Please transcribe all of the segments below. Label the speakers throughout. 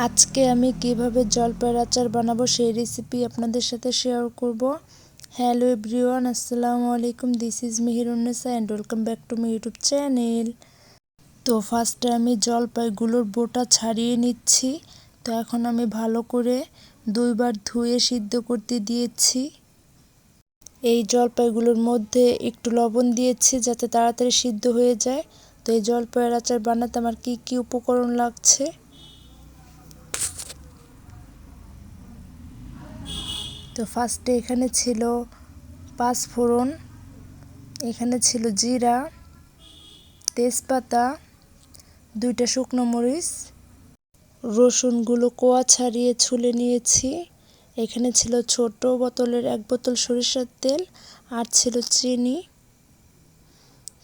Speaker 1: আজকে আমি কিভাবে জলপাইয়ের আচার বানাবো সেই রেসিপি আপনাদের সাথে শেয়ার করব। হ্যালো এভরিওয়ান, আসসালামু আলাইকুম। This is Meherunnesa and welcome back to my YouTube channel. তো ফার্স্টে আমি জলপাইগুলোর বোটা ছাড়িয়ে নিচ্ছি। তো এখন আমি ভালো করে দুইবার ধুয়ে সিদ্ধ করতে দিয়েছি। এই জলপাইগুলোর মধ্যে একটু লবণ দিয়েছি যাতে তাড়াতাড়ি সিদ্ধ হয়ে যায়। তো এই জলপাইয়ের আচার বানাতে আমার কি কি উপকরণ লাগছে। তো ফার্স্টে এখানে ছিল পাঁচফোড়ন, এখানে ছিল জিরা, তেজপাতা, দুইটা শুকনো মরিচ, রসুনগুলো কোয়া ছাড়িয়ে ছুলে নিয়েছি। এখানে ছিল ছোট বোতলের 1 বোতল সরিষার তেল আর ছিল চিনি।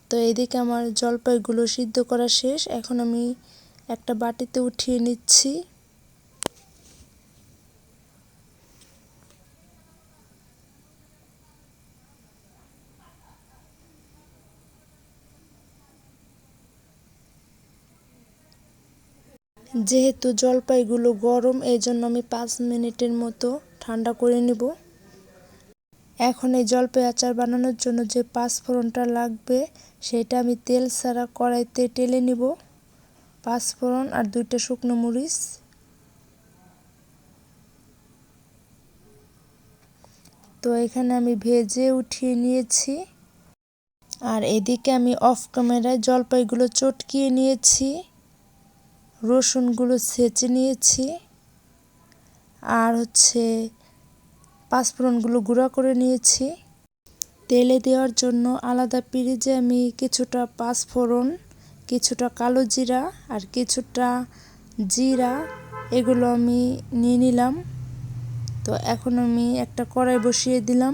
Speaker 1: তো এদিকে আমার জলপাইগুলো সিদ্ধ করা শেষ। এখন আমি একটা বাটিতে উঠিয়ে নিচ্ছি। যেহেতু জলপাইগুলো গরম, এই জন্য আমি 5 মিনিটের মতো ঠান্ডা করে নেব। এখন এই জলপাই আচার বানানোর জন্য যে পাঁচফোড়নটা লাগবে সেটা আমি তেল ছাড়া কড়াইতে ঢেলে নিব। পাঁচফোড়ন আর দুইটা শুকনো মরিচ। তো এখানে আমি ভেজে উঠিয়ে নিয়েছি। আর এদিকে আমি অফ ক্যামেরায় জলপাইগুলো চটকিয়ে নিয়েছি, রসুনগুলো ছেঁচে নিয়েছি, আর পাঁচফোড়নগুলো গুঁড়া করে নিয়েছি। তেলে দেওয়ার জন্য আলাদা পিরিচে আমি কিছুটা পাঁচফোড়ন, কিছুটা কালো জিরা আর কিছুটা জিরা এগুলো আমি নিয়ে নিলাম। তো এখন আমি একটা কড়াই বসিয়ে দিলাম।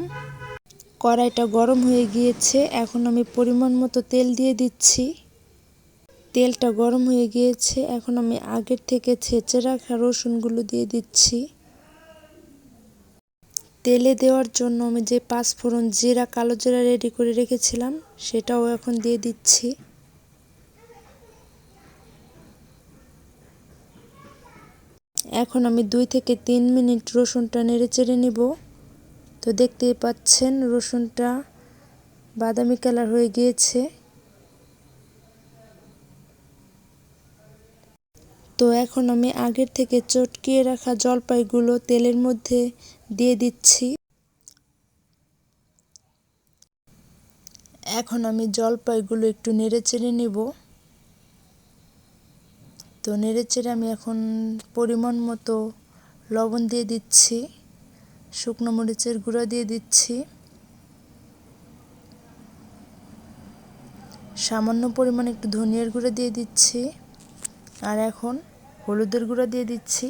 Speaker 1: কড়াইটা গরম হয়ে গিয়েছে। এখন আমি পরিমাণ মতো তেল দিয়ে দিচ্ছি। তেলটা গরম হয়ে গিয়েছে। এখন আমি আগের থেকে ছেঁচে রাখা রসুনগুলো দিয়ে দিচ্ছি। তেলে দেওয়ার জন্য আমি যে পাঁচফোড়ন, জিরা, কালো জিরা রেডি করে রেখেছিলাম সেটাও এখন দিয়ে দিচ্ছি। এখন আমি 2 থেকে 3 মিনিট রসুনটা নেড়েচেড়ে নিব। তো দেখতেই পাচ্ছেন রসুনটা বাদামি কালার হয়ে গিয়েছে। তো এখন আমি আগের থেকে চটকিয়ে রাখা জলপাইগুলো তেলের মধ্যে দিয়ে দিচ্ছি। এখন আমি জলপাইগুলো একটু নেড়েচেড়ে নিব। তো নেড়েচেড়ে আমি এখন পরিমাণ মতো লবণ দিয়ে দিচ্ছি, শুকনো মরিচের গুঁড়া দিয়ে দিচ্ছি, সামান্য পরিমাণ একটু ধনিয়ার গুঁড়া দিয়ে দিচ্ছি, আর এখন হলুদের গুঁড়া দিয়ে দিচ্ছি।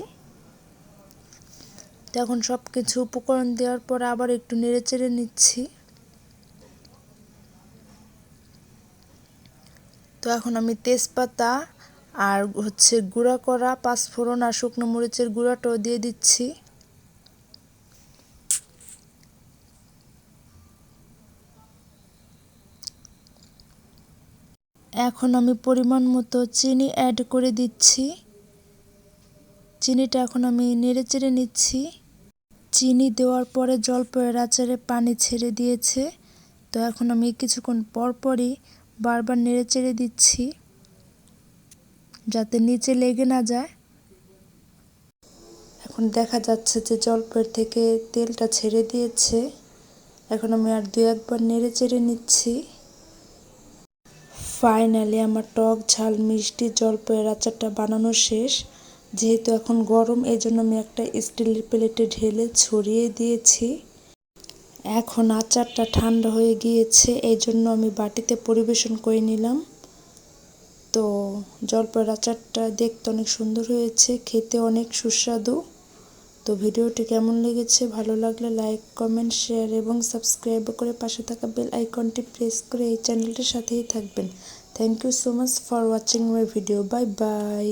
Speaker 1: তো এখন সব কিছু উপকরণ দেওয়ার পর আবার একটু নেড়েচেড়ে নিচ্ছি। তো এখন আমি তেজপাতা আর গুঁড়া করা পাঁচফোড়ন আর শুকনো মরিচের গুঁড়াটাও দিয়ে দিচ্ছি। এখন আমি পরিমাণ মতো চিনি অ্যাড করে দিচ্ছি। চিনিটা এখন আমি নেড়েচেড়ে নিচ্ছি। চিনি দেওয়ার পরে জলপাইয়ের আচারে পানি ছেড়ে দিয়েছে। তো এখন আমি কিছুক্ষণ পরপরই বারবার নেড়েচেড়ে দিচ্ছি যাতে নিচে লেগে না যায়। এখন দেখা যাচ্ছে যে জলপাইয়ের থেকে তেলটা ছেড়ে দিয়েছে। এখন আমি আর 2-1 বার নেড়েচেড়ে নিচ্ছি। ফাইনালি আমার টক ঝাল মিষ্টি জলপাইয়ের আচারটা বানানো শেষ। যেহেতু এখন গরম, এই জন্য আমি একটা স্টিলের প্লেটে ঢেলে ছড়িয়ে দিয়েছি। এখন আচারটা ঠান্ডা হয়ে গিয়েছে, এই জন্য আমি বাটিতে পরিবেশন করে নিলাম। তো জলপাইয়ের আচারটা দেখতে অনেক সুন্দর হয়েছে, খেতে অনেক সুস্বাদু। তো ভিডিওটি কেমন লেগেছে, ভালো লাগলে লাইক, কমেন্ট, শেয়ার এবং সাবস্ক্রাইব করে পাশে থাকা বেল আইকনটি প্রেস করে এই চ্যানেলটির সাথেই থাকবেন। Thank you so much for watching my video. Bye by.